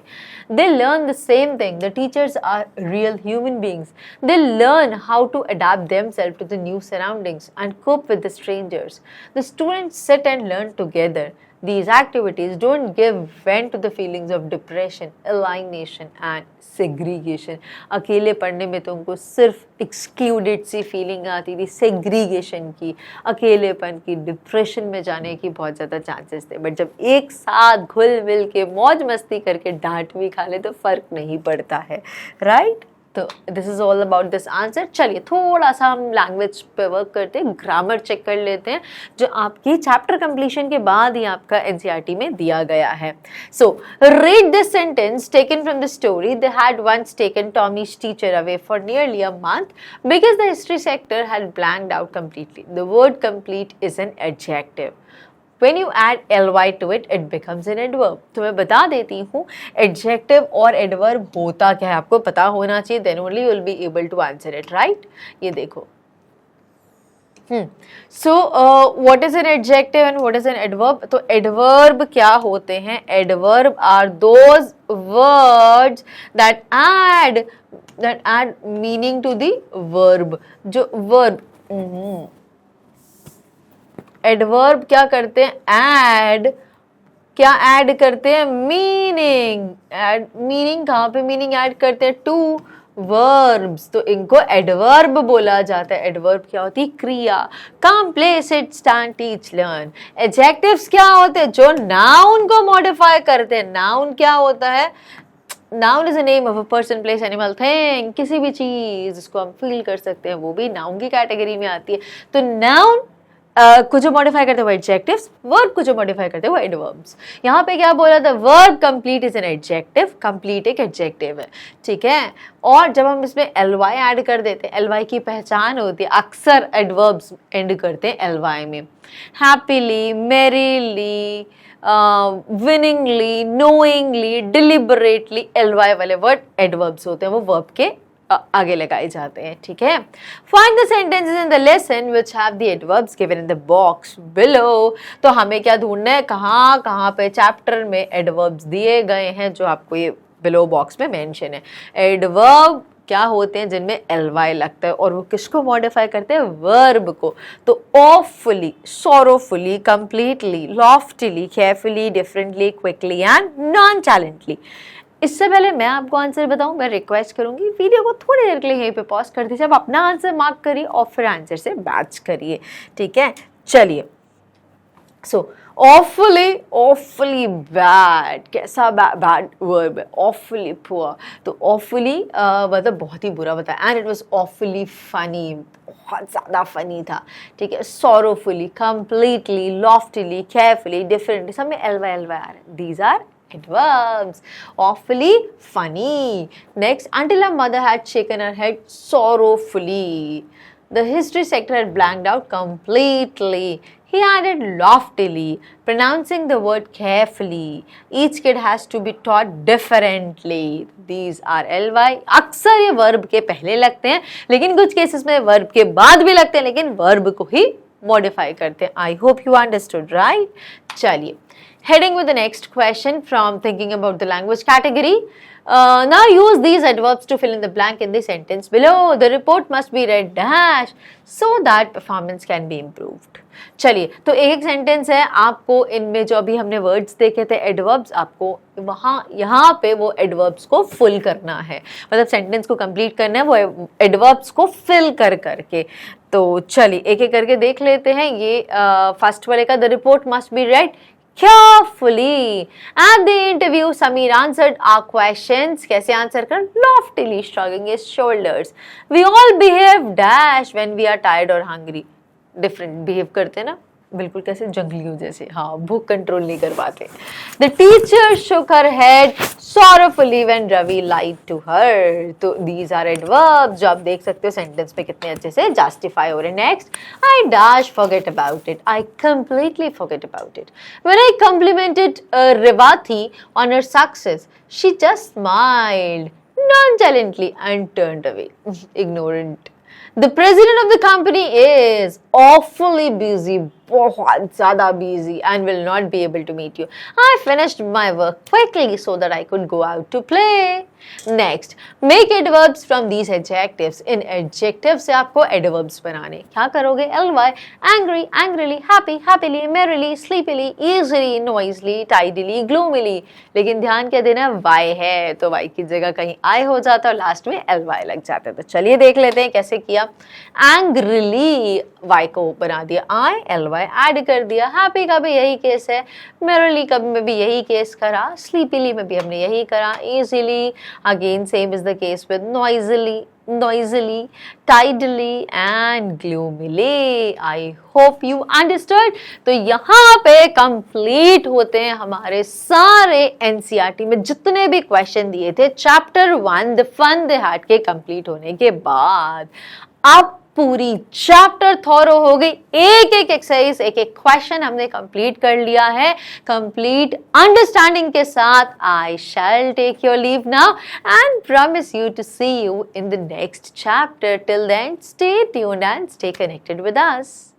[SPEAKER 1] They learn the same thing. The teachers are real human beings. They learn how to adapt themselves to the new surroundings and cope with the strangers. The students sit and learn together. These activities don't give vent to the feelings of depression, alienation and segregation. अकेले पढ़ने में तो उनको सिर्फ excluded सी feeling आती थी, segregation की, अकेलेपन की, डिप्रेशन में जाने की बहुत ज़्यादा चांसेस थे। बट जब एक साथ घुल मिल के मौज मस्ती करके डांट भी खा ले तो फ़र्क नहीं पड़ता है, राइट? तो this is all about this answer. चलिए थोड़ा सा हम लैंग्वेज पे वर्क करते हैं, ग्रामर चेक कर लेते हैं, जो आपकी चैप्टर कंप्लीशन के बाद ही आपका एनसीईआरटी में दिया गया है। So read this sentence taken from the story. They had once taken Tommy's teacher away for nearly a month because the history sector had blanked out completely. The word complete is an adjective. When you add ly to it, it becomes an adverb. तो मैं बता देती हूँ adjective और adverb होता क्या है, आपको पता होना चाहिए, then only you will be able to answer it, right? ये देखो। So what is an adjective and what is an adverb? तो adverb क्या होते हैं? Adverb are those words that add meaning to the verb. जो verb adverb क्या करते हैं? क्या ऐड करते हैं? मीनिंग। मीनिंग कहाँ पे मीनिंग ऐड करते हैं? To verbs. तो इनको एडवर्ब बोला जाता है। एडवर्ब क्या होती है? क्रिया। Come, play, sit, stand, teach, learn. Adjectives क्या होते हैं? जो नाउन को मॉडिफाई करते हैं। नाउन क्या होता है? Noun is a name of a person, place, animal, thing. किसी भी चीज जिसको हम फील कर सकते हैं वो भी नाउन की कैटेगरी में आती है। तो नाउन को जो मॉडिफाई करते हैं वो एडजेक्टिव्स, वर्ब को जो मॉडिफाई करते हैं वो एडवर्ब्स। यहाँ पे क्या बोला था? Verb complete is an adjective. Complete एक एडजेक्टिव है, ठीक है। और जब हम इसमें ly ऐड कर देते हैं, ly की पहचान होती है, अक्सर एडवर्ब्स एंड करते हैं ly में। Happily, merrily, winningly, knowingly, deliberately, ly वाले वर्ड एडवर्ब्स होते हैं, वो वर्ब के आगे लगाए जाते हैं, ठीक है। Find the sentences in the lesson which have the adverbs given in the box below। तो हमें क्या ढूंढना है? कहाँ पे चैप्टर में एडवर्ब्स दिए गए हैं जो आपको ये बिलो बॉक्स में मेंशन है। एडवर्ब क्या होते हैं? जिनमें ly लगता है, और वो किसको मॉडिफाई करते हैं? वर्ब को। तो awfully, sorrowfully, completely, loftily, carefully, differently, quickly and nonchalantly। इससे पहले मैं आपको आंसर बताऊं, मैं रिक्वेस्ट करूंगी वीडियो को थोड़ी देर के लिए यहीं पे पॉज कर दीजिए। अब अपना आंसर मार्क करिए और फिर आंसर से मैच करिए, ठीक है। चलिए, सो awfully bad, कैसा बैड वर्ब है? awfully poor। तो awfully मतलब बहुत ही बुरा बताया। and it was awfully funny, बहुत ज़्यादा फनी था, ठीक है। sorrowfully, completely, loftily, carefully, differently, सब में ly आ रहा है। these are adverbs। awfully funny। Next, until her mother had shaken her head sorrowfully, the history sector had blanked out completely. He added loftily, pronouncing the word carefully. Each kid has to be taught differently. These are ly। अक्सर ये verb के पहले लगते हैं, लेकिन कुछ cases में verb के बाद भी लगते हैं, लेकिन verb को ही modify करते हैं। I hope you understood, right? चलिए, heading with the next question from thinking about the language category. Now use these adverbs to fill in the blank in the sentence below. The report must be read dash so that performance can be improved. चलिए, तो एक sentence है, आपको इनमें जो अभी हमने words देखे थे एडवर्ब्स, आपको वहाँ यहाँ पे वो एडवर्ब्स को फुल करना है, मतलब सेंटेंस को कंप्लीट करना है वो एडवर्ब्स को फिल कर करके। तो चलिए एक एक करके देख लेते हैं। ये फर्स्ट वाले का, the report must be red carefully. At the interview, Sameer answered our questions. कैसे आंसर कर? Loftily shrugging his shoulders. We all behave dash when we are tired or hungry. Different behave करते हैं ना, बिल्कुल कैसे जंगलियों जैसे, हाँ, भूख कंट्रोल नहीं कर पाते। The teacher shook her head sorrowfully when Ravi lied to her. तो these are adverbs जो आप देख सकते हो सेंटेंस में कितने अच्छे से जस्टिफाई हो रहे हैं। Next, I dash forget about it. I completely forget about it. When I complimented Revati on her success, she just smiled nonchalantly and turned away. Ignorant. The president of the company is awfully busy, बहुत ज़्यादा busy, and will not be able to meet you. I finished my work quickly so that I could go out to play. Next, make adverbs from these adjectives. In adjectives से आपको adverbs बनाने, क्या करोगे? ly, angry, angrily, happy, happily, merrily, sleepily, easily, noisily, tidily, gloomily. लेकिन ध्यान क्या देना, y है, तो y की जगह कहीं I हो जाता और लास्ट में ly लग जाता है। तो चलिए देख लेते हैं कैसे किया। angrily y को बना दिया I, ly ऐड कर दिया। happy का भी यही केस है, merrily का में भी यही केस करा, sleepily में भी हमने यही करा, easily again same is the case with noisily, tidily and gloomily. I hope you understood. तो यहाँ पे complete होते हैं हमारे सारे NCERT में जितने भी क्वेश्चन दिए थे chapter 1 the fun they had के कंप्लीट होने के बाद। अब पूरी चैप्टर थॉरो हो गई, एक एक एक्सरसाइज एक एक क्वेश्चन हमने कंप्लीट कर लिया है कंप्लीट अंडरस्टैंडिंग के साथ। I shall take your leave now and promise you to see you in the next chapter. Till then stay tuned and stay connected with us.